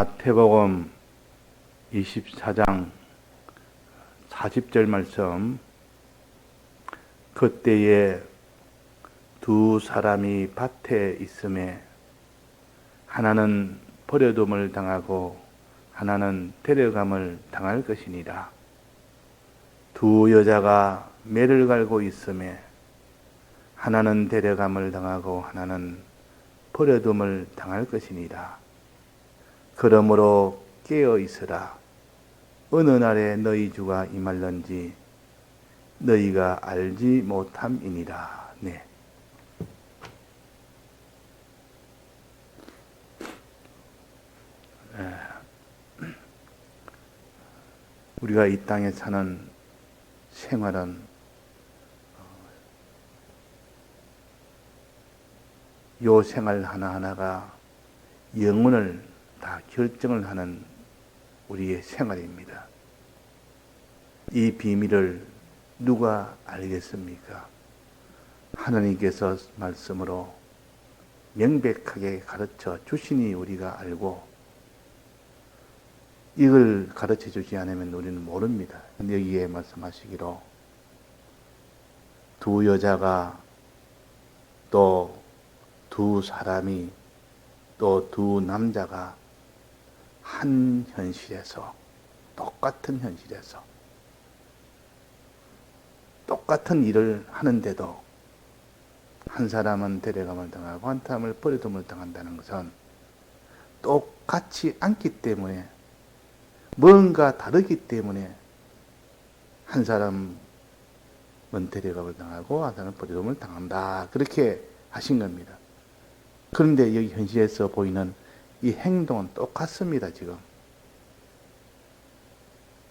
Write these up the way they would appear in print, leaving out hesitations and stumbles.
마태복음 24장 40절 말씀. 그때에 두 사람이 밭에 있음에 하나는 버려둠을 당하고 하나는 데려감을 당할 것이니라. 두 여자가 매를 갈고 있음에 하나는 데려감을 당하고 하나는 버려둠을 당할 것이니라. 그러므로 깨어 있으라. 어느 날에 너희 주가 임할런지 너희가 알지 못함이니라. 네. 우리가 이 땅에 사는 생활은 요 생활 하나하나가 영혼을 다 결정을 하는 우리의 생활입니다. 이 비밀을 누가 알겠습니까? 하나님께서 말씀으로 명백하게 가르쳐 주시니 우리가 알고, 이걸 가르쳐 주지 않으면 우리는 모릅니다. 여기에 말씀하시기로 두 여자가 또 두 사람이 또 두 남자가 한 현실에서, 똑같은 현실에서 똑같은 일을 하는데도 한 사람은 데려감을 당하고 한 사람은 버려둠을 당한다는 것은 똑같지 않기 때문에, 뭔가 다르기 때문에 한 사람은 데려감을 당하고 한 사람은 버려둠을 당한다, 그렇게 하신 겁니다. 그런데 여기 현실에서 보이는 이 행동은 똑같습니다. 지금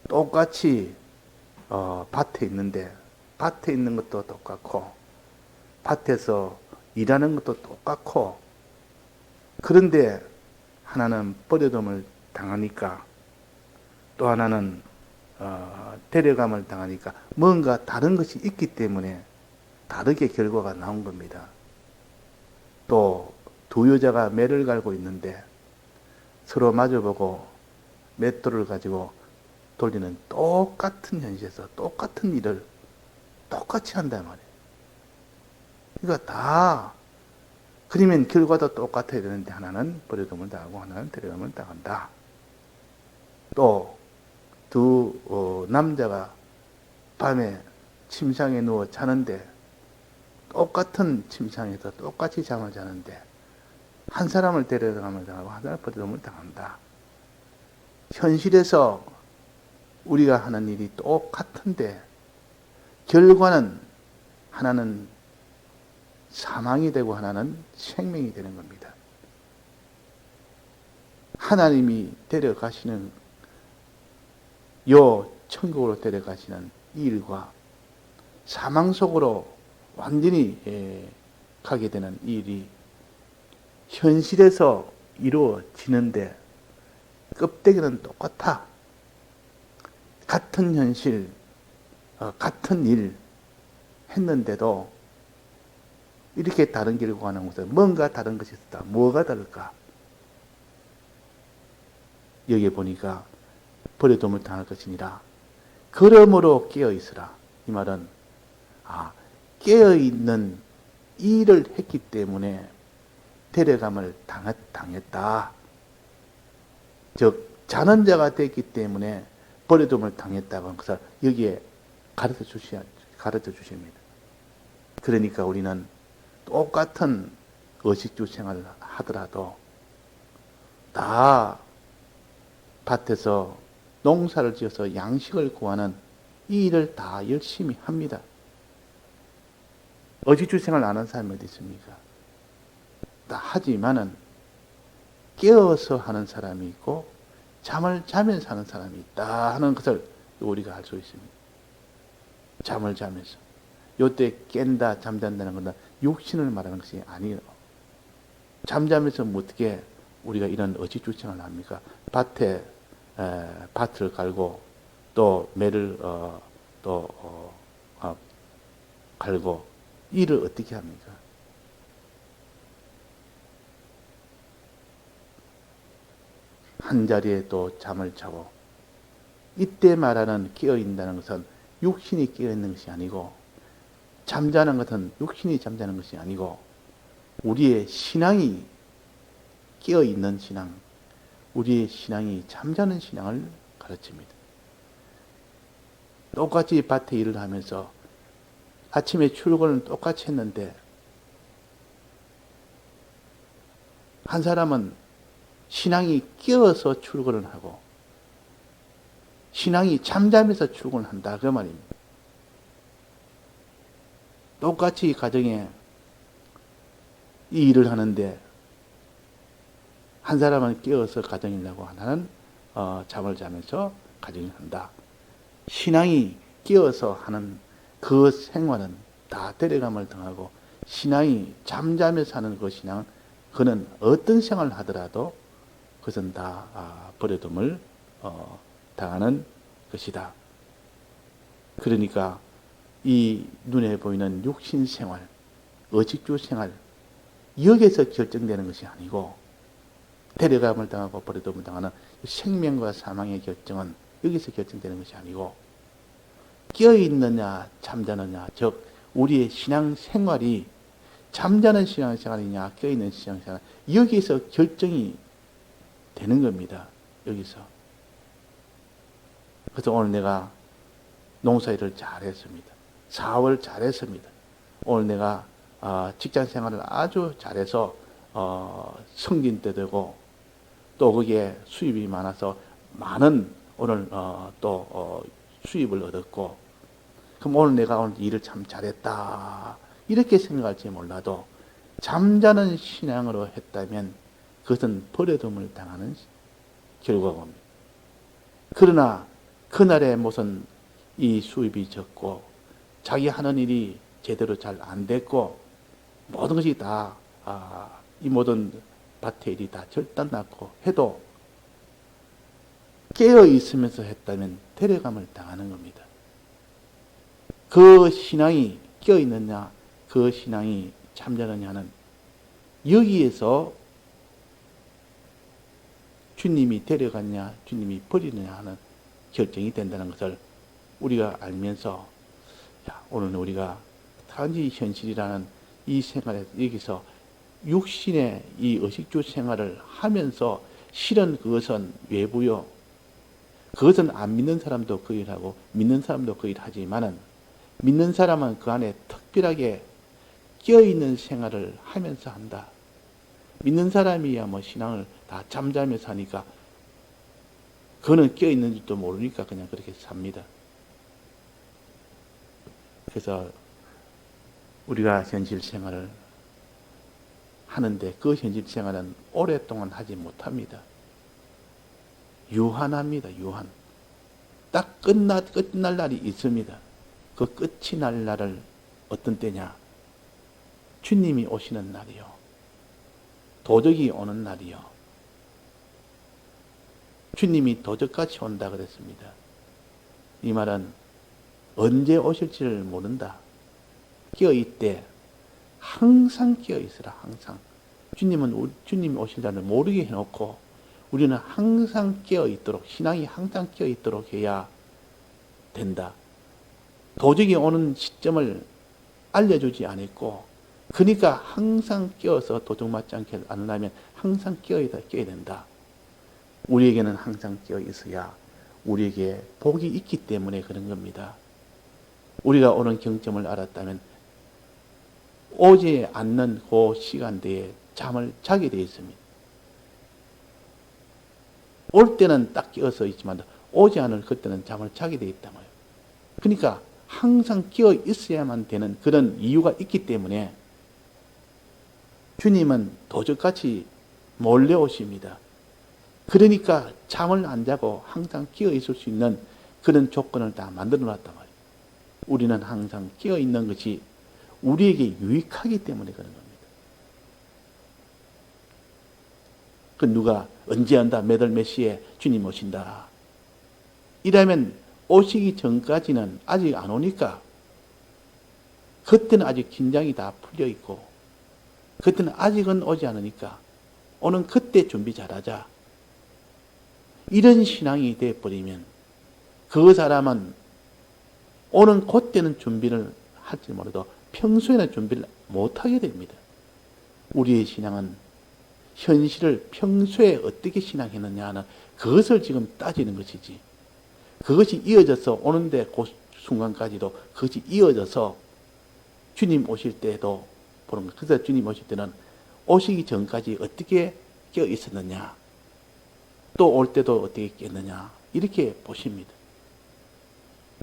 똑같이 밭에 있는데, 밭에 있는 것도 똑같고 밭에서 일하는 것도 똑같고, 그런데 하나는 버려둠을 당하니까 또 하나는 데려감을 당하니까 뭔가 다른 것이 있기 때문에 다르게 결과가 나온 겁니다. 또 두 여자가 매를 갈고 있는데 서로 마주보고 맷돌을 가지고 돌리는 똑같은 현실에서 똑같은 일을 똑같이 한단 말이에요. 그러니까 다, 그러면 결과도 똑같아야 되는데 하나는 버려둠을 당하고 하나는 데려감을 당한다. 또 두 남자가 밤에 침상에 누워 자는데, 똑같은 침상에서 똑같이 잠을 자는데 한 사람을 데려감을 당하고 한 사람을 버려둠을 당한다. 현실에서 우리가 하는 일이 똑같은데 결과는 하나는 사망이 되고 하나는 생명이 되는 겁니다. 하나님이 데려가시는, 요 천국으로 데려가시는 이 일과 사망 속으로 완전히 가게 되는 이 일이 현실에서 이루어지는데 껍데기는 똑같아. 같은 현실, 같은 일 했는데도 이렇게 다른 결과가 나는 것은 뭔가 다른 것이 있다. 뭐가 다를까? 여기에 보니까 버려둠을 당할 것이니라. 그러므로 깨어있으라. 이 말은 깨어있는 일을 했기 때문에 데려감을 당했다. 즉 자는 자가 됐기 때문에 버려둠을 당했다고 하는 것을 여기에 가르쳐 주십니다. 그러니까 우리는 똑같은 의식주 생활을 하더라도 다 밭에서 농사를 지어서 양식을 구하는 이 일을 다 열심히 합니다. 의식주 생활 안 하는 사람이 어디 있습니까? 다 하지만은 깨어서 하는 사람이 있고 잠을 자면서 하는 사람이 있다 하는 것을 우리가 알 수 있습니다. 잠을 자면서. 요때 깬다, 잠잔다는 것은 육신을 말하는 것이 아니에요. 잠자면서 어떻게 우리가 이런 의식주생활을 합니까? 밭에 밭을 갈고 또 매를 갈고 일을 어떻게 합니까? 한 자리에 또 잠을 자고, 이때 말하는 깨어있다는 것은 육신이 깨어있는 것이 아니고, 잠자는 것은 육신이 잠자는 것이 아니고, 우리의 신앙이 깨어있는 신앙, 우리의 신앙이 잠자는 신앙을 가르칩니다. 똑같이 밭에 일을 하면서 아침에 출근을 똑같이 했는데, 한 사람은 신앙이 깨어서 출근을 하고, 신앙이 잠자면서 출근한다 그 말입니다. 똑같이 가정에 이 일을 하는데 한 사람은 깨어서 가정일 하고 하나는 잠을 자면서 가정을 한다. 신앙이 깨어서 하는 그 생활은 다 데려감을 당하고, 신앙이 잠자면서 하는 그 신앙은 그는 어떤 생활을 하더라도 그것은 다 버려둠을 당하는 것이다. 그러니까 이 눈에 보이는 육신 생활, 의식주 생활, 여기에서 결정되는 것이 아니고, 데려감을 당하고 버려둠을 당하는 생명과 사망의 결정은 여기서 결정되는 것이 아니고, 깨어있느냐 잠자느냐, 즉 우리의 신앙 생활이 잠자는 신앙 생활이냐 깨어있는 신앙 생활, 여기서 결정이 되는 겁니다. 여기서. 그래서 오늘 내가 농사일을 잘했습니다. 사업을 잘했습니다. 오늘 내가 직장 생활을 아주 잘해서 승진도 되고, 또 거기에 수입이 많아서 많은 오늘 또 수입을 얻었고, 그럼 오늘 내가 오늘 일을 참 잘했다 이렇게 생각할지 몰라도, 잠자는 신앙으로 했다면 그것은 버려둠을 당하는 결과가 옵니다. 그러나 그날에 무슨 이 수입이 적고 자기 하는 일이 제대로 잘 안 됐고, 모든 것이 다 이 모든 밭의 일이 다 절단났고 해도 깨어 있으면서 했다면 데려감을 당하는 겁니다. 그 신앙이 깨어 있느냐, 그 신앙이 잠자느냐는 여기에서 주님이 데려갔냐, 주님이 버리느냐 하는 결정이 된다는 것을 우리가 알면서, 오늘 우리가 단지 현실이라는 이 생활에 여기서 육신의 이 의식주 생활을 하면서, 실은 그것은 외부요. 그것은 안 믿는 사람도 그 일하고 믿는 사람도 그 일하지만은, 믿는 사람은 그 안에 특별하게 깨어있는 생활을 하면서 한다. 믿는 사람이야 뭐 신앙을 다 잠자면서 하니까 그는 깨어있는 줄도 모르니까 그냥 그렇게 삽니다. 그래서 우리가 현실 생활을 하는데 그 현실 생활은 오랫동안 하지 못합니다. 유한합니다. 유한. 딱 끝날 날이 있습니다. 그 끝이 날 날을 어떤 때냐? 주님이 오시는 날이요. 도적이 오는 날이요. 주님이 도적같이 온다 그랬습니다. 이 말은 언제 오실지를 모른다. 깨어있대. 항상 깨어있으라. 항상. 주님이 오실 날을 모르게 해놓고 우리는 항상 깨어있도록, 신앙이 항상 깨어있도록 해야 된다. 도적이 오는 시점을 알려주지 않았고, 그러니까 항상 깨어서 도적 맞지 않게 않으려면 항상 깨어야 된다. 우리에게는 항상 깨어 있어야 우리에게 복이 있기 때문에 그런 겁니다. 우리가 오는 경점을 알았다면 오지 않는 그 시간대에 잠을 자게 되어 있습니다. 올 때는 딱 깨어서 있지만 오지 않을 그때는 잠을 자게 되어 있단 말이에요. 그러니까 항상 깨어 있어야만 되는 그런 이유가 있기 때문에 주님은 도적같이 몰래 오십니다. 그러니까 잠을 안 자고 항상 깨어 있을 수 있는 그런 조건을 다 만들어 놨단 말이에요. 우리는 항상 깨어 있는 것이 우리에게 유익하기 때문에 그런 겁니다. 그 누가 언제 한다, 몇 월 몇 시에 주님 오신다. 이라면 오시기 전까지는 아직 안 오니까 그때는 아직 긴장이 다 풀려 있고 그때는 아직은 오지 않으니까 오는 그때 준비 잘하자. 이런 신앙이 되어버리면 그 사람은 오는 그때는 준비를 할지 몰라도 평소에는 준비를 못하게 됩니다. 우리의 신앙은 현실을 평소에 어떻게 신앙했느냐 하는 그것을 지금 따지는 것이지, 그것이 이어져서 오는데 그 순간까지도 그것이 이어져서 주님 오실 때도 보는 것. 그래서 주님 오실 때는 오시기 전까지 어떻게 깨어 있었느냐, 또 올 때도 어떻게 깼느냐, 이렇게 보십니다.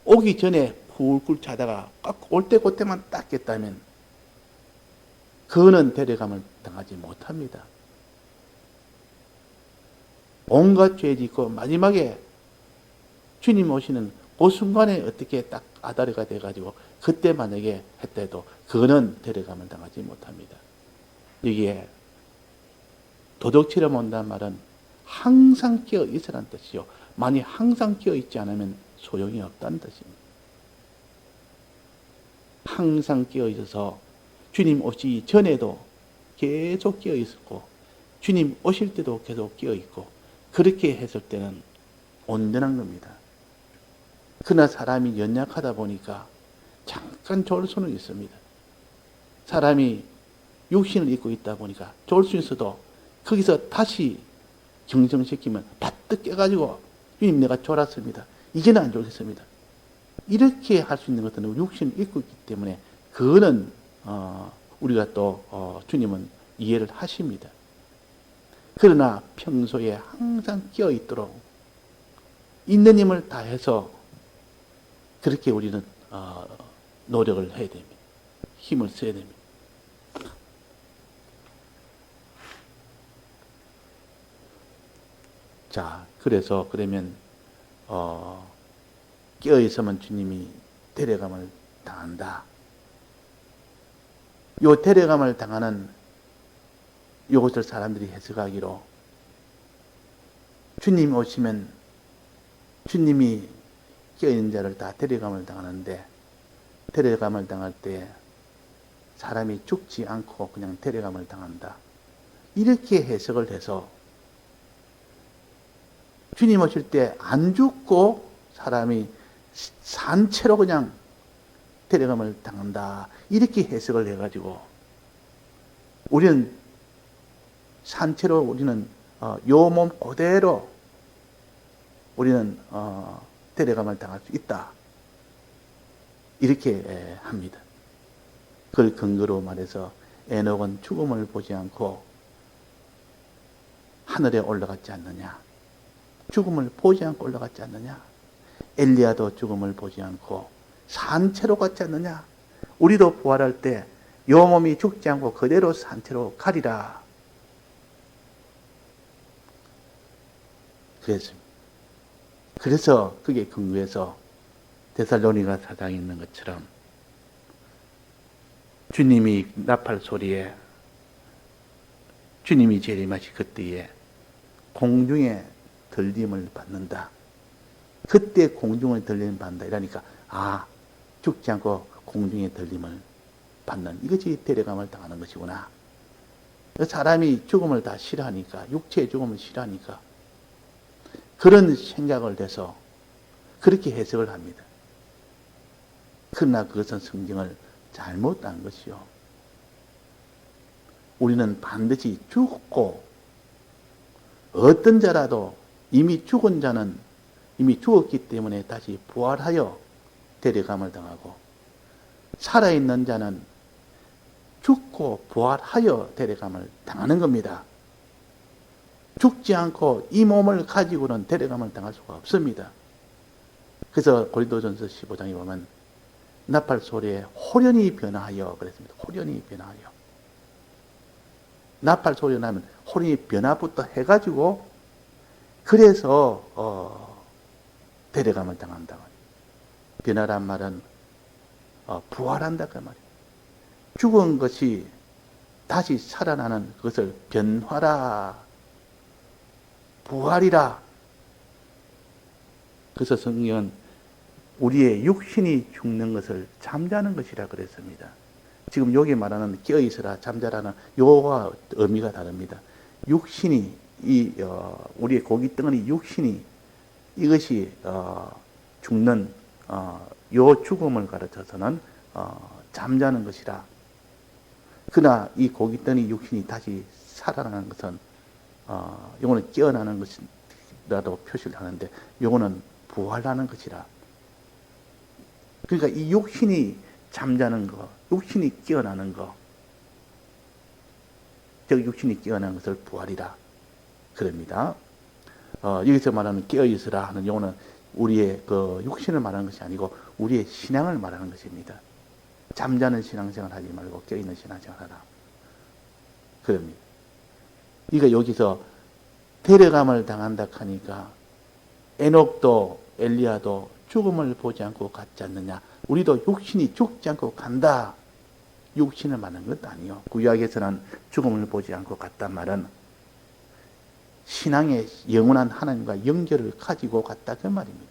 오기 전에 굴굴 자다가 올 때 그때만 딱 깼다면 그거는 데려감을 당하지 못합니다. 온갖 죄 짓고 마지막에 주님 오시는 그 순간에 어떻게 딱 아다리가 돼가지고 그때 만약에 했다 해도 그거는 데려감을 당하지 못합니다. 여기에 도둑처럼 온다는 말은 항상 깨어 있으라는 뜻이요. 만약 항상 깨어 있지 않으면 소용이 없다는 뜻입니다. 항상 깨어 있어서 주님 오시기 전에도 계속 깨어 있었고 주님 오실 때도 계속 깨어 있고 그렇게 했을 때는 온전한 겁니다. 그러나 사람이 연약하다 보니까 잠깐 졸 수는 있습니다. 사람이 육신을 입고 있다 보니까 졸 수 있어도 거기서 다시 경정시키면 바뜩 깨가지고 주님 내가 졸았습니다. 이제는 안 졸겠습니다. 이렇게 할 수 있는 것은 육신을 입고 있기 때문에 그거는 우리가 또 주님은 이해를 하십니다. 그러나 평소에 항상 깨어 있도록 있는 힘을 다해서 그렇게 우리는 노력을 해야 됩니다. 힘을 써야 됩니다. 자, 그래서 그러면 깨어 있으면 주님이 데려감을 당한다. 요 데려감을 당하는 요것을 사람들이 해석하기로 주님 오시면 주님이 깨어있는 자를 다 데려감을 당하는데 데려감을 당할 때 사람이 죽지 않고 그냥 데려감을 당한다. 이렇게 해석을 해서 주님 오실 때 안 죽고 사람이 산채로 그냥 데려감을 당한다. 이렇게 해석을 해가지고 우리는 산채로 우리는 요 몸 그대로 우리는 데려감을 당할 수 있다. 이렇게 합니다. 그걸 근거로 말해서 에녹은 죽음을 보지 않고 하늘에 올라갔지 않느냐. 죽음을 보지 않고 올라갔지 않느냐. 엘리야도 죽음을 보지 않고 산채로 갔지 않느냐. 우리도 부활할 때 요 몸이 죽지 않고 그대로 산채로 가리라. 그랬습니다. 그래서 그게 근거해서 데살로니가 사장에 있는 것처럼 주님이 나팔 소리에 주님이 재림하시 그때에 공중에 들림을 받는다. 그때 공중에 들림을 받는다. 이러니까 죽지 않고 공중에 들림을 받는 이것이 데려감을 당하는 것이구나. 사람이 죽음을 다 싫어하니까 육체의 죽음을 싫어하니까 그런 생각을 해서 그렇게 해석을 합니다. 그러나 그것은 성경을 잘못한 것이요. 우리는 반드시 죽고 어떤 자라도 이미 죽은 자는 이미 죽었기 때문에 다시 부활하여 데려감을 당하고 살아있는 자는 죽고 부활하여 데려감을 당하는 겁니다. 죽지 않고 이 몸을 가지고는 데려감을 당할 수가 없습니다. 그래서 고린도전서 15장에 보면 나팔 소리에 호련히 변화하여 그랬습니다. 호련히 변화하여. 나팔 소리가 나면 호련히 변화부터 해가지고 그래서 데려감을 당한다. 변화란 말은 부활한다 그 말이에요. 죽은 것이 다시 살아나는 그것을 변화라, 부활이라. 그래서 성경은 우리의 육신이 죽는 것을 잠자는 것이라 그랬습니다. 지금 여기 말하는 깨어있으라, 잠자라는 요가 의미가 다릅니다. 육신이 우리의 고기 덩어리 육신이 이것이 죽는 요 죽음을 가르쳐서는 잠자는 것이라. 그러나 이 고기 덩어리 육신이 다시 살아나는 것은 요거는 깨어나는 것이라도 표시를 하는데 요거는 부활하는 것이라. 그러니까 이 육신이 잠자는 거, 육신이 깨어나는 거, 즉 육신이 깨어나는 것을 부활이라 그럽니다. 여기서 말하는 깨어있으라 하는 용어는 우리의 그 육신을 말하는 것이 아니고 우리의 신앙을 말하는 것입니다. 잠자는 신앙생활 하지 말고 깨어있는 신앙생활 하라 그럽니다. 그러니까 여기서 데려감을 당한다 하니까 에녹도 엘리야도 죽음을 보지 않고 갔지 않느냐. 우리도 육신이 죽지 않고 간다. 육신을 말하는 것 아니요. 구약에서는 죽음을 보지 않고 갔단 말은 신앙의 영원한 하나님과 연결을 가지고 갔다 그 말입니다.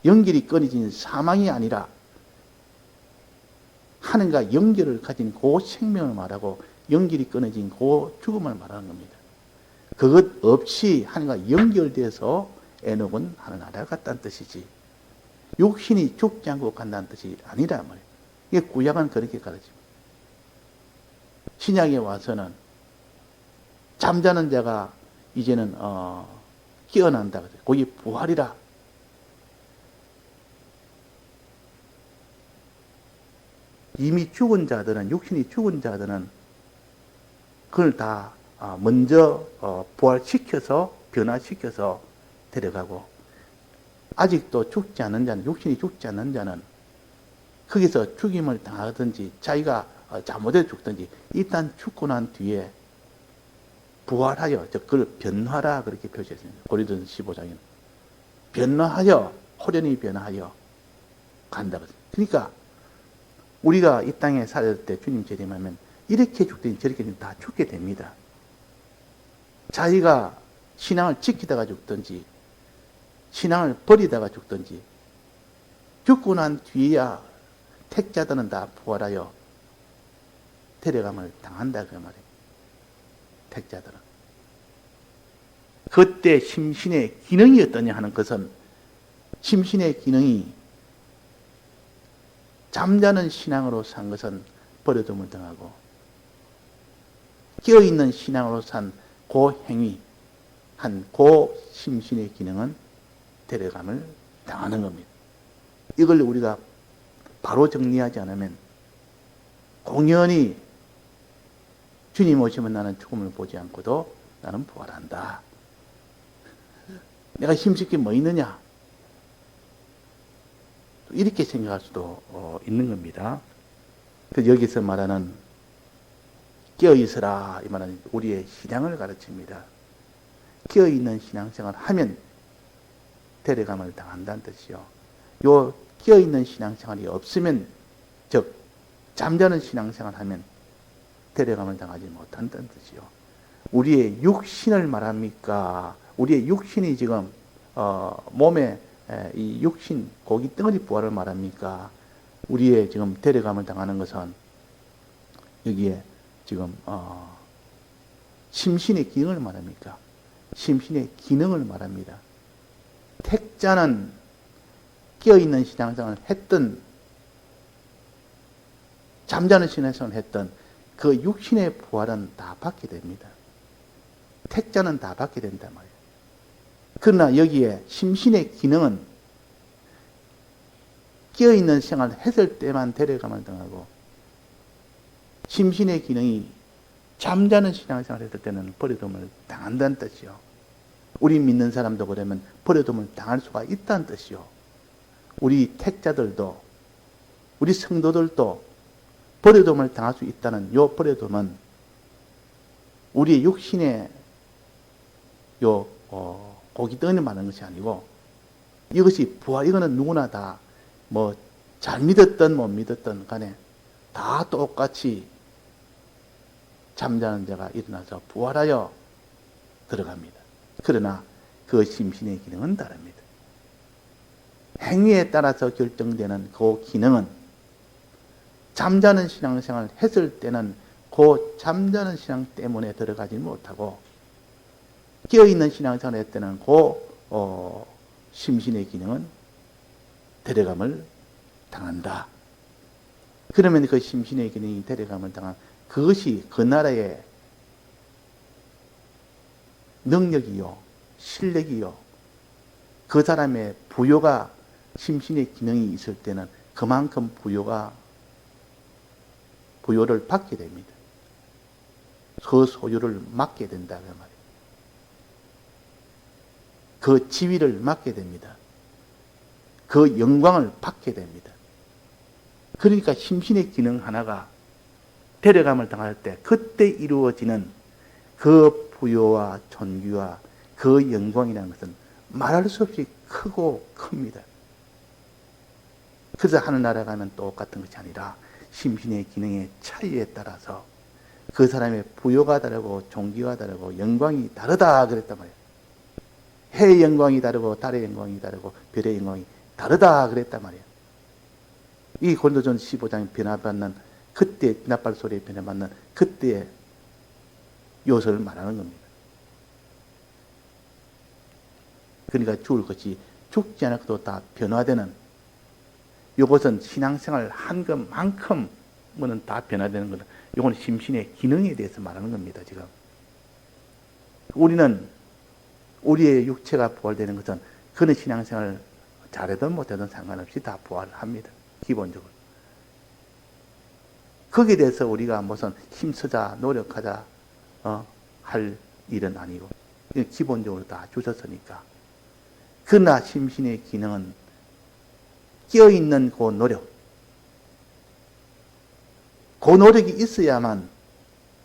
연결이 끊어진 사망이 아니라 하나님과 연결을 가진 그 생명을 말하고 연결이 끊어진 그 죽음을 말하는 겁니다. 그것 없이 하나님과 연결돼서 에녹은 하늘나라에 갔다는 뜻이지 육신이 죽지 않고 간다는 뜻이 아니라 말이에요. 이게 구약은 그렇게 가르칩니다. 신약에 와서는 잠자는 자가 이제는 깨어난다. 거기 부활이라. 이미 죽은 자들은 육신이 죽은 자들은 그걸 다 먼저 부활시켜서 변화시켜서 데려가고 아직도 죽지 않는 자는 육신이 죽지 않는 자는 거기서 죽임을 당하든지 자기가 잘못해 죽든지 일단 죽고 난 뒤에 부활하여 그걸 변화라 그렇게 표시했습니다. 고린도전서 15장에는 변화하여 호련히 변화하여 간다고. 그러니까 우리가 이 땅에 살 때 주님 재림하면 이렇게 죽든지 저렇게 다 죽게 됩니다. 자기가 신앙을 지키다가 죽든지 신앙을 버리다가 죽든지 죽고 난 뒤에야 택자들은 다 부활하여 데려감을 당한다 그 말이에요. 택자들은. 그때 심신의 기능이 어떠냐 하는 것은 심신의 기능이 잠자는 신앙으로 산 것은 버려둠을 당하고 깨어있는 신앙으로 산 그 행위 한 그 심신의 기능은 데려감을 당하는 겁니다. 이걸 우리가 바로 정리하지 않으면 공연히 주님 오시면 나는 죽음을 보지 않고도 나는 부활한다. 내가 힘쓸 게 뭐 있느냐? 이렇게 생각할 수도 있는 겁니다. 그래서 여기서 말하는 깨어있으라 이 말은 우리의 신앙을 가르칩니다. 깨어있는 신앙생활을 하면 데려감을 당한다는 뜻이요. 요 깨어있는 신앙생활이 없으면 즉 잠자는 신앙생활을 하면 데려감을 당하지 못한다는 뜻이요. 우리의 육신을 말합니까? 우리의 육신이 지금 몸에 이 육신 고기 덩어리 부활을 말합니까? 우리의 지금 데려감을 당하는 것은 여기에 지금 심신의 기능을 말합니까? 심신의 기능을 말합니다. 택자는 깨어있는 신앙생활을 했던 잠자는 신앙생활을 했던 그 육신의 부활은 다 받게 됩니다. 택자는 다 받게 된단 말이에요. 그러나 여기에 심신의 기능은 깨어있는 생활을 했을 때만 데려감을 당하고 심신의 기능이 잠자는 신앙생활을 했을 때는 버려둠을 당한다는 뜻이요. 우리 믿는 사람도 그러면 버려둠을 당할 수가 있다는 뜻이요. 우리 택자들도 우리 성도들도 버려둠을 당할 수 있다는 요 버려둠은 우리의 육신의 요 고기 덩어리 말하는 것이 아니고 이것이 부활, 이거는 누구나 다 뭐 잘 믿었든 못 믿었든 간에 다 똑같이 잠자는 자가 일어나서 부활하여 들어갑니다. 그러나 그 심신의 기능은 다릅니다. 행위에 따라서 결정되는 그 기능은 잠자는 신앙생활을 했을 때는 그 잠자는 신앙 때문에 들어가지 못하고 깨어있는 신앙생활을 할 때는 심신의 기능은 데려감을 당한다. 그러면 그 심신의 기능이 데려감을 당한 그것이 그 나라의 능력이요, 실력이요, 그 사람의 부요가 심신의 기능이 있을 때는 그만큼 부요를 받게 됩니다. 그 소유를 맡게 된다 그 말이에요. 그 지위를 맡게 됩니다. 그 영광을 받게 됩니다. 그러니까 심신의 기능 하나가 데려감을 당할 때 그때 이루어지는 그 부요와 존귀와 그 영광이라는 것은 말할 수 없이 크고 큽니다. 그래서 하늘나라 가면 똑같은 것이 아니라 심신의 기능의 차이에 따라서 그 사람의 부요가 다르고 존귀가 다르고 영광이 다르다 그랬단 말이에요. 해의 영광이 다르고 달의 영광이 다르고 별의 영광이 다르다 그랬단 말이에요. 이 고린도전 15장에 변화받는 그때 비나발 소리에 변화받는 그때의 요소를 말하는 겁니다. 그러니까 죽을 것이 죽지 않아도 다 변화되는, 이것은 신앙생활 한 것만큼은 다 변화되는 거다. 이건 심신의 기능에 대해서 말하는 겁니다. 지금 우리의 육체가 부활되는 것은 그는 신앙생활을 잘하든 못하든 상관없이 다 부활합니다. 기본적으로. 거기에 대해서 우리가 무슨 힘쓰자 노력하자 할 일은 아니고 기본적으로 다 주셨으니까. 그러나 심신의 기능은 깨어있는 그 노력이 있어야만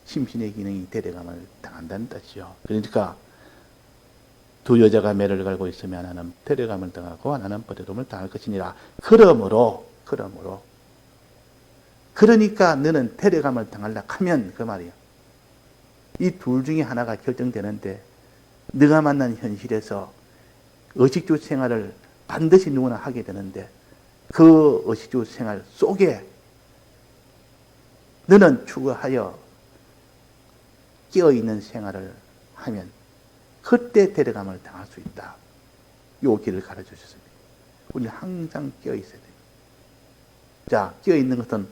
심신의 기능이 데려감을 당한다는 뜻이죠. 그러니까 두 여자가 매를 갈고 있으면 하나는 데려감을 당하고 하나는 버려둠을 당할 것이니라. 그러니까 너는 데려감을 당하려 하면 그 말이에요. 이 둘 중에 하나가 결정되는데 네가 만난 현실에서 의식주 생활을 반드시 누구나 하게 되는데 그 의식주 생활 속에 너는 추구하여 깨어있는 생활을 하면 그때 데려감을 당할 수 있다. 요 길을 가르쳐 주셨습니다. 우리는 항상 깨어있어야 돼요. 자, 깨어있는 것은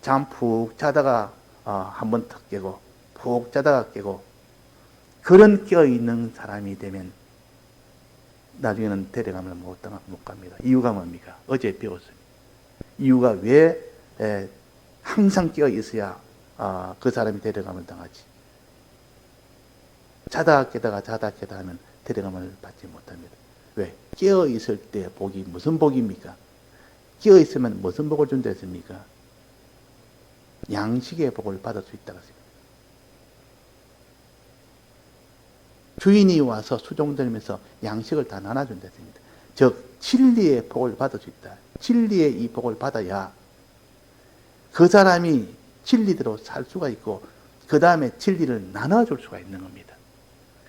잠 푹 자다가 한번 턱 깨고 푹 자다가 깨고 그런 깨어있는 사람이 되면 나중에는 데려감을 못 갑니다. 이유가 뭡니까? 어제 배웠습니다. 이유가 왜 항상 깨어있어야 그 사람이 데려감을 당하지? 자다 깨다가 하면 데려감을 받지 못합니다. 왜? 깨어있을 때 복이 무슨 복입니까? 깨어있으면 무슨 복을 준다 했습니까? 양식의 복을 받을 수 있다고 했습니다. 주인이 와서 수종들면서 양식을 다 나눠준다 했습니다. 즉 진리의 복을 받을 수 있다. 진리의 이 복을 받아야 그 사람이 진리대로 살 수가 있고 그 다음에 진리를 나눠줄 수가 있는 겁니다.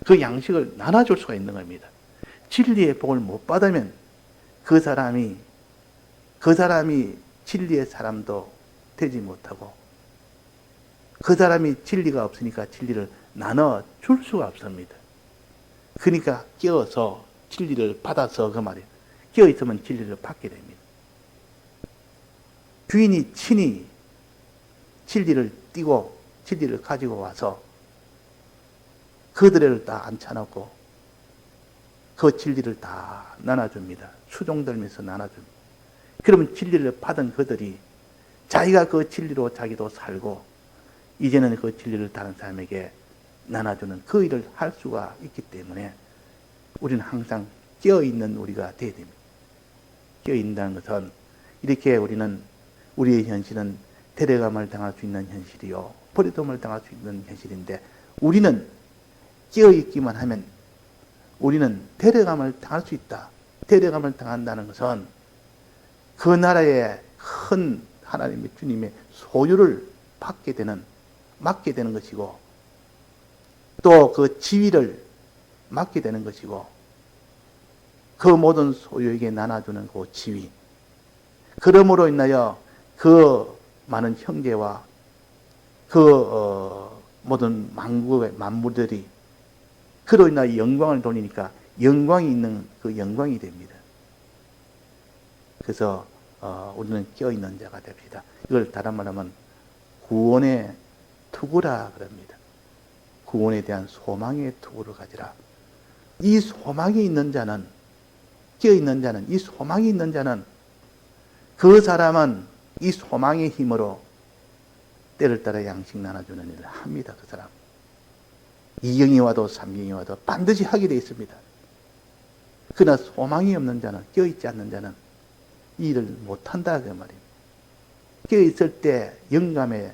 그 양식을 나눠줄 수가 있는 겁니다. 진리의 복을 못 받으면 그 사람이 진리의 사람도 되지 못하고 그 사람이 진리가 없으니까 진리를 나눠줄 수가 없습니다. 그러니까 깨어서 진리를 받아서 그 말이에요. 깨어있으면 진리를 받게 됩니다. 주인이 친히 진리를 띠고 진리를 가지고 와서 그들을 다 앉혀놓고 그 진리를 다 나눠줍니다. 수종들면서 나눠줍니다. 그러면 진리를 받은 그들이 자기가 그 진리로 자기도 살고 이제는 그 진리를 다른 사람에게 나눠주는 그 일을 할 수가 있기 때문에 우리는 항상 깨어있는 우리가 되어야 됩니다. 깨어있다는 것은 이렇게 우리의 현실은 데려감을 당할 수 있는 현실이요 버림을 당할 수 있는 현실인데 우리는 깨어있기만 하면 우리는 데려감을 당할 수 있다. 데려감을 당한다는 것은 그 나라의 큰 하나님의 주님의 소유를 맡게 되는 것이고 또 그 지위를 맡게 되는 것이고 그 모든 소유에게 나눠주는 그 지위, 그러므로 인하여 그 많은 형제와 모든 만물들이 그로 인하여 영광을 돌리니까 영광이 있는 그 영광이 됩니다. 그래서 우리는 깨어있는 자가 됩시다. 이걸 다른 말하면 구원의 투구라 그럽니다. 구원에 대한 소망의 투구를 가지라. 이 소망이 있는 자는, 깨어있는 자는, 이 소망이 있는 자는, 그 사람은 이 소망의 힘으로 때를 따라 양식 나눠주는 일을 합니다. 그 사람. 2경이 와도 3경이 와도 반드시 하게 되어 있습니다. 그러나 소망이 없는 자는, 깨어있지 않는 자는 이 일을 못한다 그 말입니다. 깨어있을 때 영감에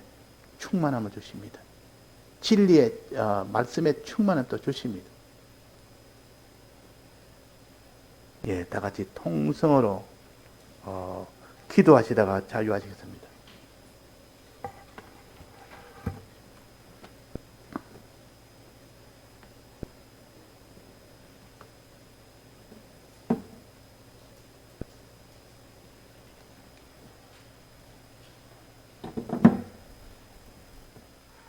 충만함을 주십니다. 진리의 말씀에 충만함도 주십니다. 예, 다 같이 통성으로 기도하시다가 자유하시겠습니다.